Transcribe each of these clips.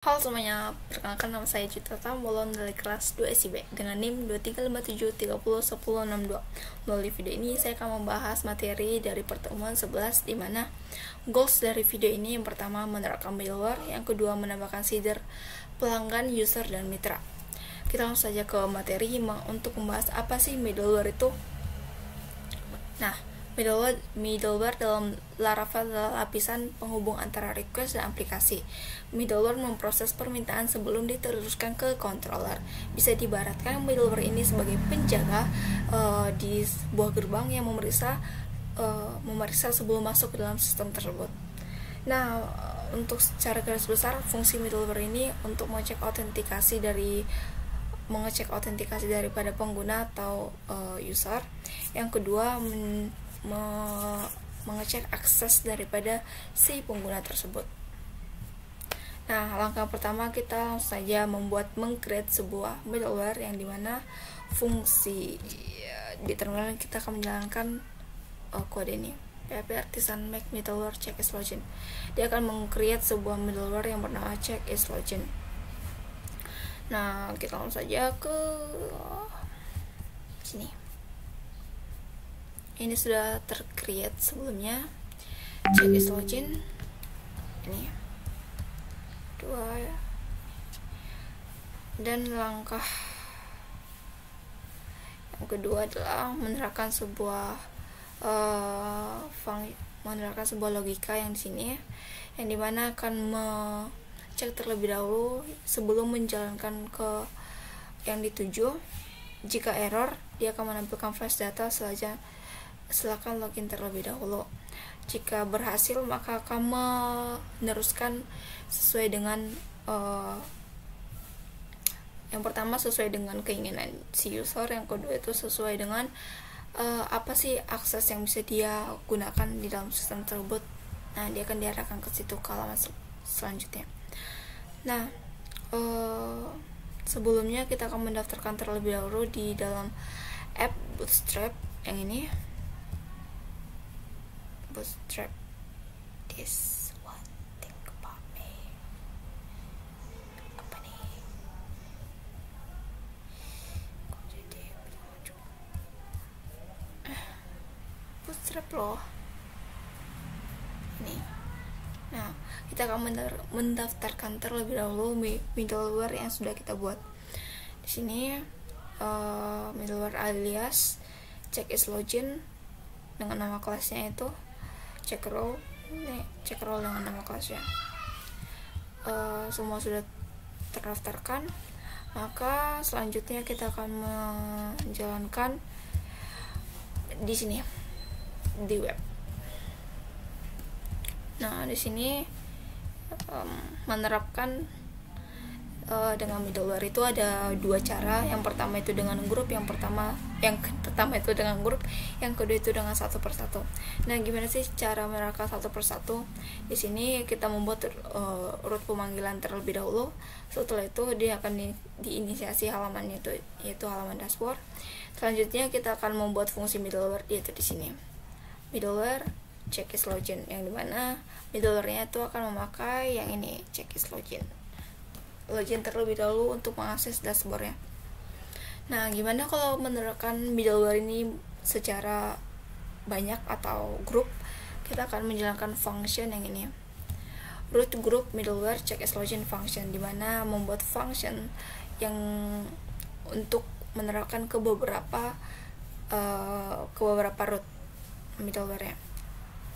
Halo semuanya, perkenalkan nama saya Citra Tambolon dari kelas 2 SIB dengan NIM 2357301062. Melalui video ini saya akan membahas materi dari pertemuan 11 di mana goals dari video ini yang pertama menerapkan middleware, yang kedua menambahkan seeder, pelanggan, user, dan mitra. Kita langsung saja ke materi untuk membahas apa sih middleware itu. Nah, middleware dalam Laravel adalah lapisan penghubung antara request dan aplikasi. Middleware memproses permintaan sebelum diteruskan ke controller. Bisa diibaratkan middleware ini sebagai penjaga di sebuah gerbang yang memeriksa sebelum masuk ke dalam sistem tersebut. Nah, untuk secara garis besar fungsi middleware ini untuk mengecek autentikasi daripada pengguna atau user. Yang kedua mengecek akses daripada si pengguna tersebut. Nah, langkah pertama kita langsung saja meng-create sebuah middleware yang dimana fungsi di terminal kita akan menjalankan kode ini php artisan make middleware check is login. Dia akan meng-create sebuah middleware yang bernama check is login. Nah, kita langsung saja ke sini. Ini sudah tercreate sebelumnya. Check is login. Ini dua ya. Dan langkah yang kedua adalah menerapkan sebuah logika yang di sini, yang dimana akan cek terlebih dahulu sebelum menjalankan ke yang dituju. Jika error, dia akan menampilkan flash data silakan login terlebih dahulu. Jika berhasil, maka akan meneruskan sesuai dengan yang pertama sesuai dengan keinginan si user, yang kedua itu sesuai dengan apa sih akses yang bisa dia gunakan di dalam sistem tersebut. Nah, dia akan diarahkan ke situ ke halaman selanjutnya. Nah, sebelumnya kita akan mendaftarkan terlebih dahulu di dalam app Bootstrap yang ini. Bootstrap, this one thing about me. Apa nih? Kok jadi Bootstrap loh. Ini. Nah, kita akan mendaftarkan terlebih dahulu middleware yang sudah kita buat. Di sini middleware alias check is login dengan nama kelasnya itu check role dengan nama kelasnya. Semua sudah terdaftarkan, maka selanjutnya kita akan menjalankan di sini di web. Nah, di sini menerapkan dengan middleware itu ada dua cara. Yang pertama itu dengan grup, yang pertama itu dengan grup, yang kedua itu dengan satu persatu. Nah, gimana sih cara menerapkan satu persatu? Di sini kita membuat root pemanggilan terlebih dahulu. Setelah itu dia akan diinisiasi halamannya yaitu halaman dashboard. Selanjutnya kita akan membuat fungsi middleware, yaitu di sini middleware check is login, yang dimana middleware-nya itu akan memakai yang ini check is login terlebih dahulu untuk mengakses dashboard-nya. Nah, gimana kalau menerapkan middleware ini secara banyak atau grup? Kita akan menjalankan function yang ini, root group middleware check is login function, dimana membuat function yang untuk menerapkan ke beberapa root middleware-nya.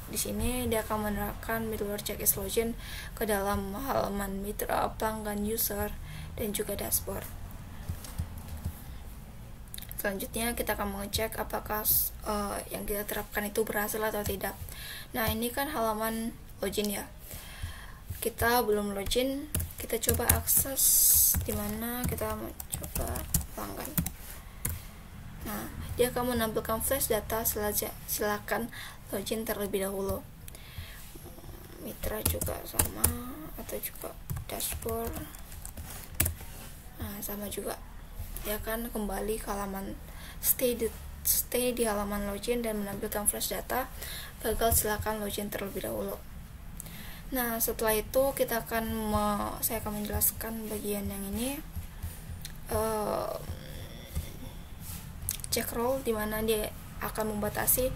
Di sini dia akan menerapkan middleware check is login ke dalam halaman mitra, pelanggan, user, dan juga dashboard. Selanjutnya kita akan mengecek apakah yang kita terapkan itu berhasil atau tidak. Nah, ini kan halaman login ya. Kita belum login, kita coba akses dimana kita coba pelanggan. Nah, dia akan menampilkan flash data, silakan login terlebih dahulu. Mitra juga sama, atau juga dashboard. Nah, sama juga. Dia akan kembali ke halaman stay di halaman login dan menampilkan flash data. Gagal, silakan login terlebih dahulu. Nah, setelah itu saya akan menjelaskan bagian yang ini, check role, dimana dia akan membatasi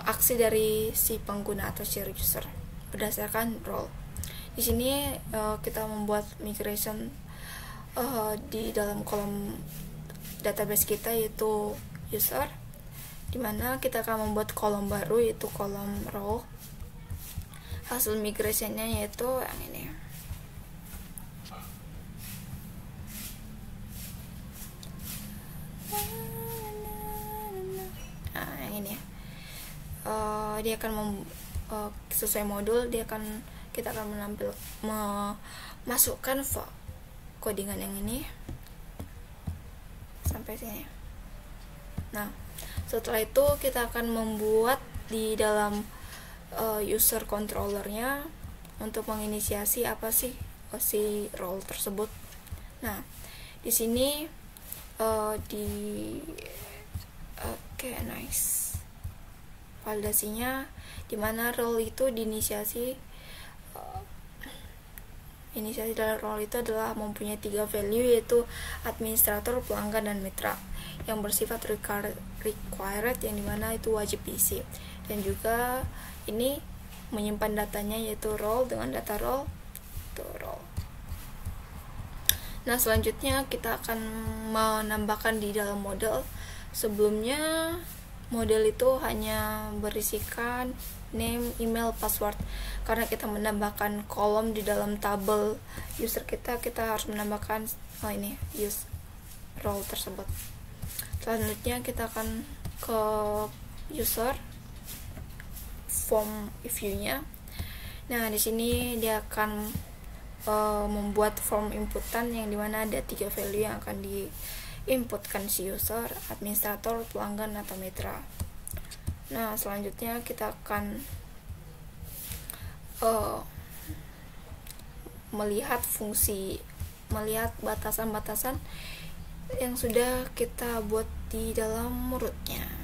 aksi dari si pengguna atau si user berdasarkan role. Di sini kita membuat migration di dalam kolom database kita, yaitu user, dimana kita akan membuat kolom baru, yaitu kolom role. Hasil migrationnya yaitu yang ini. Nah, yang ini. Dia akan sesuai modul, kita akan memasukkan codingan yang ini sampai sini. Nah, setelah itu kita akan membuat di dalam user controllernya untuk menginisiasi apa sih si role tersebut. Nah, di sini nice, validasinya dimana role itu diinisiasi. Inisiasi dalam role itu adalah mempunyai 3 value, yaitu administrator, pelanggan, dan mitra, yang bersifat required, yang dimana itu wajib diisi, dan juga ini menyimpan datanya, yaitu role dengan data role itu role. Nah, selanjutnya kita akan menambahkan di dalam model. Sebelumnya model itu hanya berisikan name, email, password. Karena kita menambahkan kolom di dalam tabel user kita harus menambahkan use role tersebut. Selanjutnya kita akan ke user form view-nya. Nah, di sini dia akan membuat form inputan, yang dimana ada 3 value yang akan diinputkan si user, administrator, pelanggan, atau mitra. Nah, selanjutnya kita akan melihat batasan-batasan yang sudah kita buat di dalam rootnya.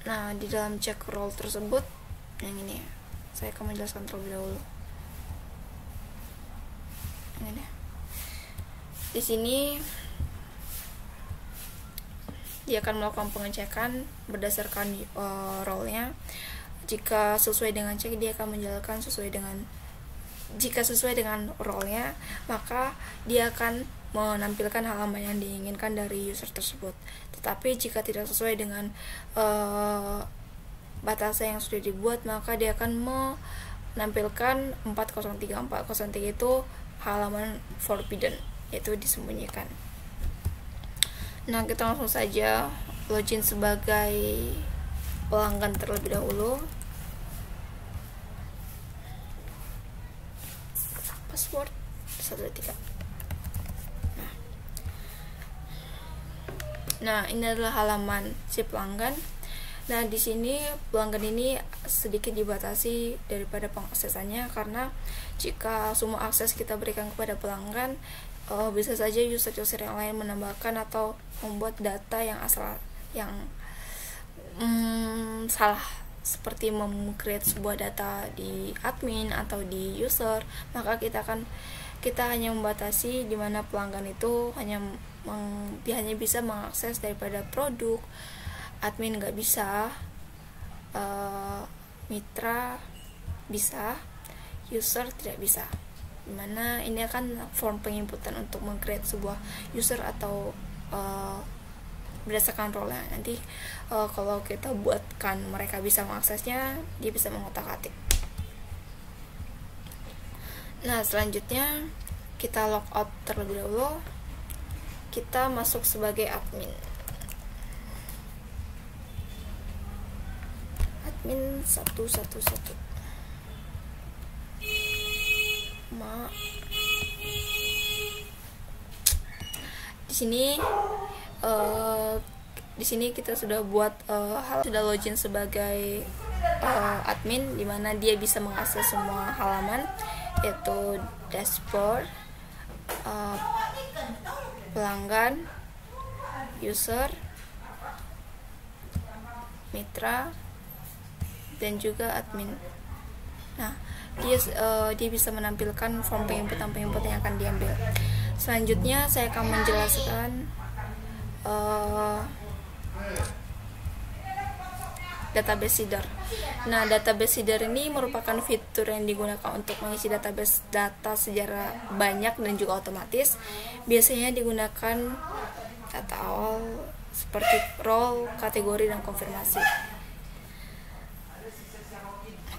Nah, di dalam check role tersebut, yang ini saya akan menjelaskan terlebih dahulu. Ini di sini dia akan melakukan pengecekan berdasarkan role-nya. Jika sesuai dengan check, dia akan menjalankan jika sesuai dengan role-nya, maka dia akan menampilkan halaman yang diinginkan dari user tersebut. Tetapi jika tidak sesuai dengan batasan yang sudah dibuat, maka dia akan menampilkan 403 itu halaman forbidden, yaitu disembunyikan. Nah, kita langsung saja login sebagai pelanggan terlebih dahulu. Password 123. Nah, ini adalah halaman si pelanggan. Nah, di sini pelanggan ini sedikit dibatasi daripada pengaksesannya, karena jika semua akses kita berikan kepada pelanggan, bisa saja user-user yang lain menambahkan atau membuat data yang salah, seperti mem-create sebuah data di admin atau di user. Maka kita hanya membatasi di mana pelanggan itu hanya bisa mengakses daripada produk, admin nggak bisa, mitra bisa, user tidak bisa. Dimana ini akan form penginputan untuk meng-create sebuah user atau berdasarkan role. Nanti kalau kita buatkan mereka bisa mengaksesnya, dia bisa mengotak-atik. Nah, selanjutnya kita logout terlebih dahulu. Kita masuk sebagai admin 111. Di sini kita sudah buat sudah login sebagai admin, dimana dia bisa mengakses semua halaman, yaitu dashboard, pelanggan, user, mitra, dan juga admin. Nah, dia bisa menampilkan form penginputan yang akan diambil. Selanjutnya saya akan menjelaskan database seeder. Nah, database seeder ini merupakan fitur yang digunakan untuk mengisi database data secara banyak dan juga otomatis. Biasanya digunakan data awal seperti role, kategori, dan konfirmasi.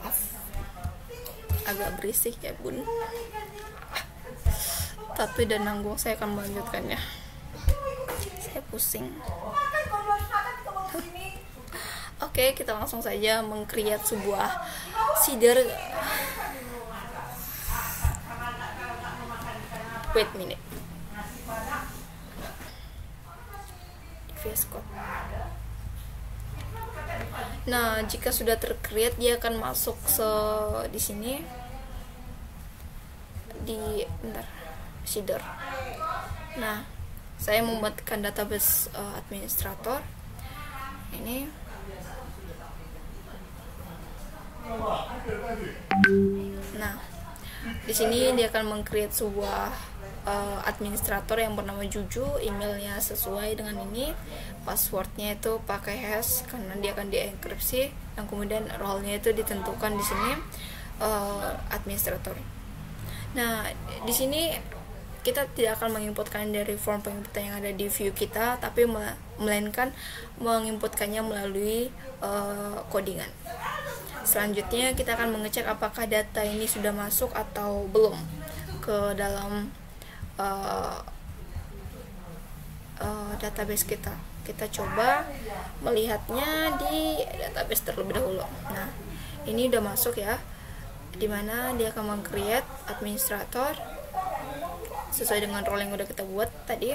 Maaf, agak berisik ya bun, tapi dan nanggung. Saya akan melanjutkannya. Saya pusing. Oke, kita langsung saja meng-create sebuah seeder. Wait a minute. VS Code. Nah, jika sudah tercreate, dia akan masuk di sini di seeder. Nah, saya membuatkan database administrator ini. Nah, di sini dia akan meng-create sebuah administrator yang bernama Juju. Emailnya sesuai dengan ini, passwordnya itu pakai hash karena dia akan dienkripsi, dan kemudian role-nya itu ditentukan di sini administrator. Nah, di sini kita tidak akan menginputkan dari form penginputan yang ada di view kita, tapi melainkan menginputkannya melalui codingan. Selanjutnya kita akan mengecek apakah data ini sudah masuk atau belum ke dalam database kita. Kita coba melihatnya di database terlebih dahulu. Nah, ini udah masuk ya, dimana dia akan meng-create administrator sesuai dengan role yang udah kita buat tadi,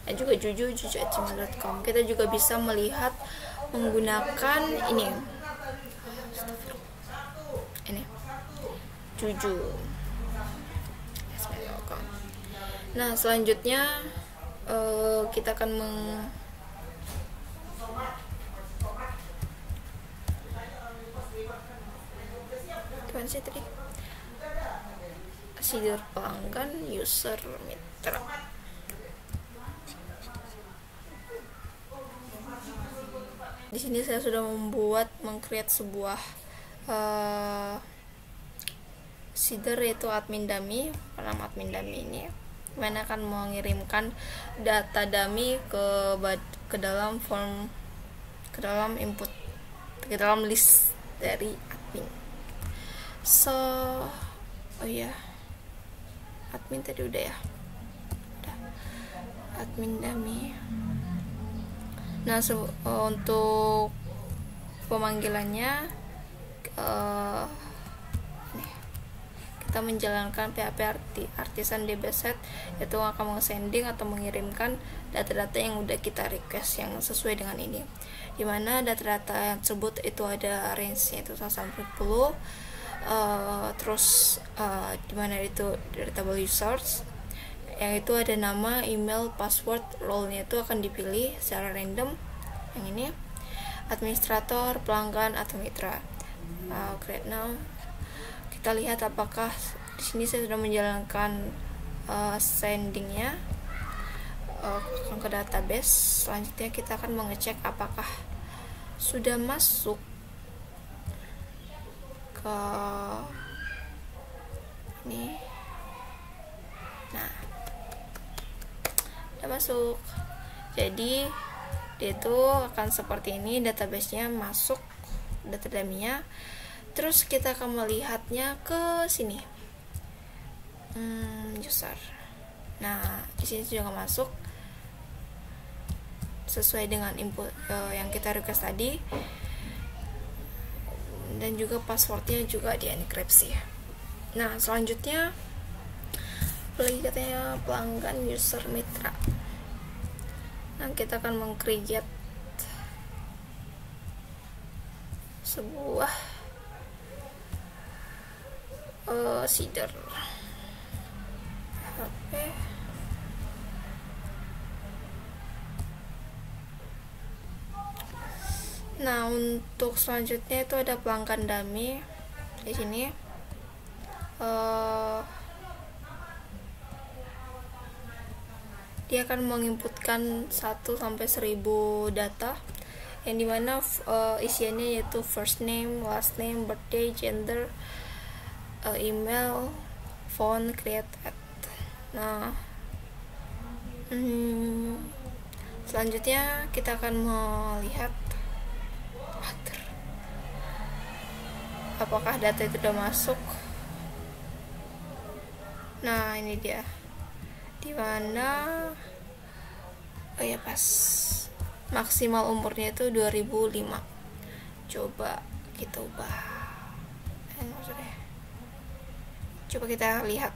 dan juga juju@gmail.com. Kita juga bisa melihat menggunakan ini juju. Nah, selanjutnya kita akan seeder pelanggan, user, mitra. Di sini saya sudah meng-create sebuah seeder, yaitu admin dummy. Nama admin dummy ini mana akan mengirimkan data dummy ke dalam form, ke dalam input, ke dalam list dari admin. Admin tadi udah ya, admin dummy. Nah, untuk pemanggilannya kita menjalankan PHP artisan DBset, yaitu akan sending atau mengirimkan data-data yang udah kita request yang sesuai dengan ini, dimana data-data yang tersebut itu ada range-nya itu 1 sampai 10. Terus dimana itu datable users, yang itu ada nama, email, password, role-nya itu akan dipilih secara random. Yang ini administrator, pelanggan, atau mitra. Create now. Kita lihat apakah di sini saya sudah menjalankan sendingnya ke database. Selanjutnya kita akan mengecek apakah sudah masuk ke ini. Nah, udah masuk. Jadi dia itu akan seperti ini, database-nya masuk, data dummy-nya. Terus kita akan melihatnya ke sini, user. Nah, di sini juga masuk sesuai dengan input yang kita request tadi, dan juga passwordnya juga dienkripsi. Nah, selanjutnya lagi katanya pelanggan, user, mitra. Nah, kita akan meng-create sebuah seeder HP. Nah, untuk selanjutnya itu ada pelanggan dummy di sini. Dia akan menginputkan 1 sampai 1000 data yang dimana isiannya yaitu first name, last name, birthday, gender, email, phone, create at. Nah, selanjutnya kita akan melihat apakah data itu sudah masuk. Nah, ini dia, dimana pas maksimal umurnya itu 2005. Coba kita ubah, coba kita lihat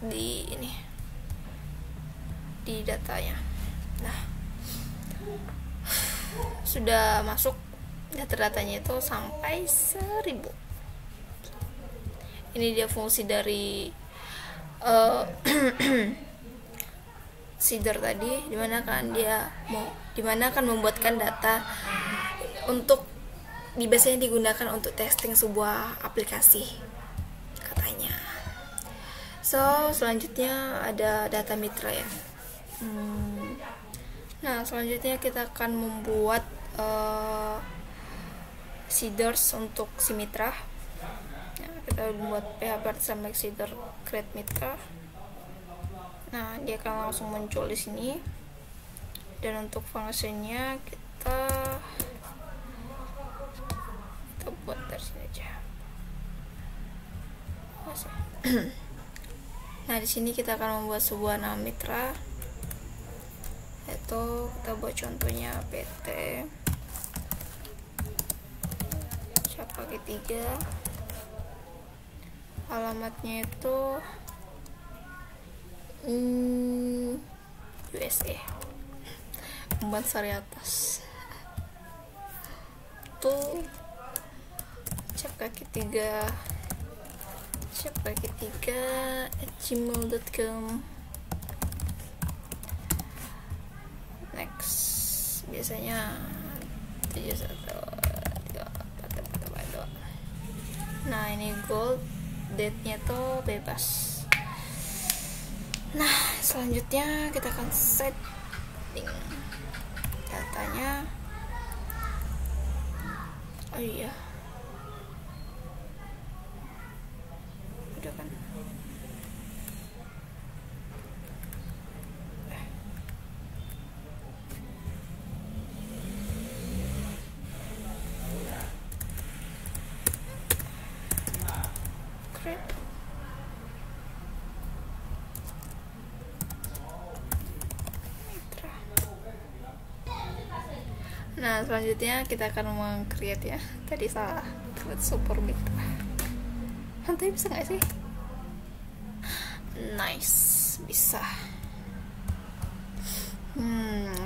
di ini, di datanya. Nah, sudah masuk data-datanya itu sampai 1000. Ini dia fungsi dari seeder tadi, dimana akan membuatkan data untuk biasanya digunakan untuk testing sebuah aplikasi katanya. So, selanjutnya ada data mitra ya. Nah, selanjutnya kita akan membuat seeders untuk si mitra. Nah, kita membuat PHP sama seeder create mitra. Nah, dia akan langsung muncul di sini. Dan untuk fungsinya kita buat dari sini aja. Nah, di sini kita akan membuat sebuah nama mitra. Itu kita buat contohnya PT pakai 3, alamatnya itu USA, Emban Sari Atas, tuh cap kaki 3 @gmail.com. Next, biasanya 713442. Nah, ini gold, date-nya tuh bebas. Nah, selanjutnya kita akan setting datanya. Oh iya, udah kan. Nah, selanjutnya kita akan meng-create ya. Tadi salah, create super mitra. Nanti bisa nggak sih? Nice, bisa.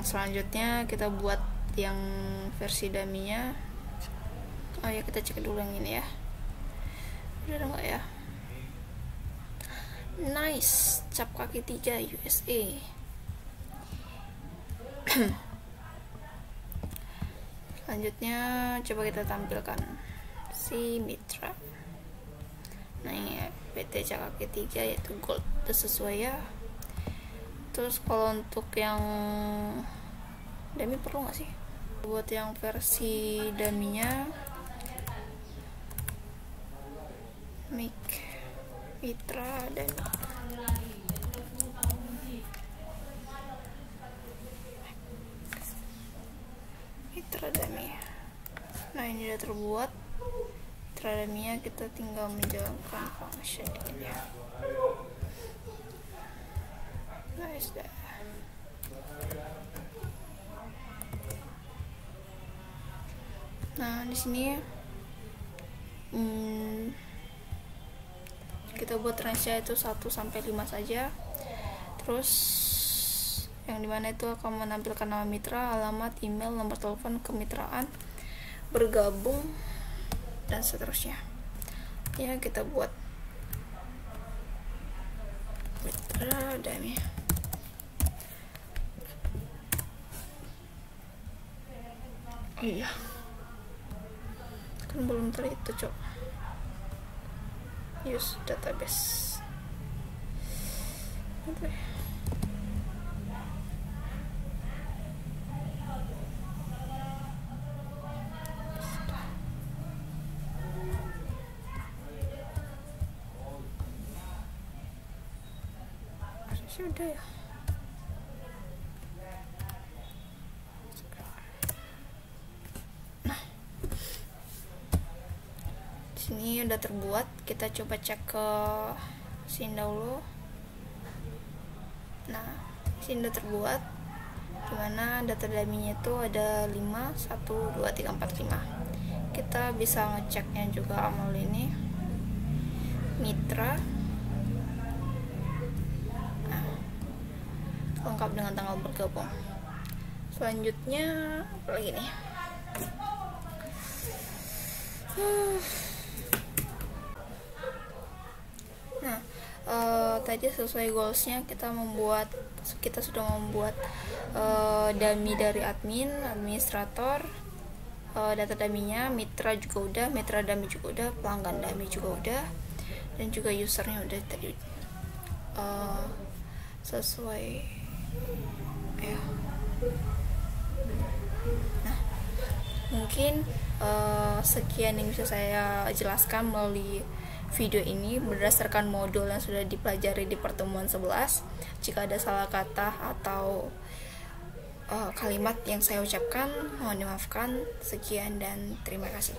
Selanjutnya kita buat yang versi dummy-nya. Oh ya, kita cek dulu yang ini ya. Udah ada nggak ya? Nice, cap kaki 3 USA. Selanjutnya coba kita tampilkan si mitra. Nah, ini ya, PT cap kaki 3 yaitu gold, udah sesuai ya. Terus kalau untuk yang dummy perlu nggak sih? Buat yang versi dummy-nya, make mitra dan mitra dummy. Nah, ini udah terbuat mitra dummy-nya, kita tinggal menjalankan function ini ya. Nice dah. Nah, di sini kita buat range-nya itu 1 sampai 5 saja. Terus yang dimana itu akan menampilkan nama mitra, alamat, email, nomor telepon, kemitraan, bergabung, dan seterusnya. Ya, kita buat mitra dummy. Oh iya, kan belum itu cok. Use database. Oke. Sudah ya. Nah, sini udah terbuat. Kita coba cek ke sini dahulu. Nah, sini udah terbuat. Dimana data dummy-nya itu ada 5, 1, 2, 3, 4, 5. Kita bisa ngeceknya juga melalui ini mitra. Lengkap dengan tanggal bergabung. Selanjutnya apa lagi nih? Nah, tadi sesuai goalsnya kita sudah membuat dummy dari administrator, data dummy-nya, mitra juga udah, mitra dummy juga udah, pelanggan dummy juga udah, dan juga usernya udah tadi. Sesuai ya. Nah, mungkin sekian yang bisa saya jelaskan melalui video ini berdasarkan modul yang sudah dipelajari di pertemuan 11. Jika ada salah kata atau kalimat yang saya ucapkan, mohon dimaafkan. Sekian dan terima kasih.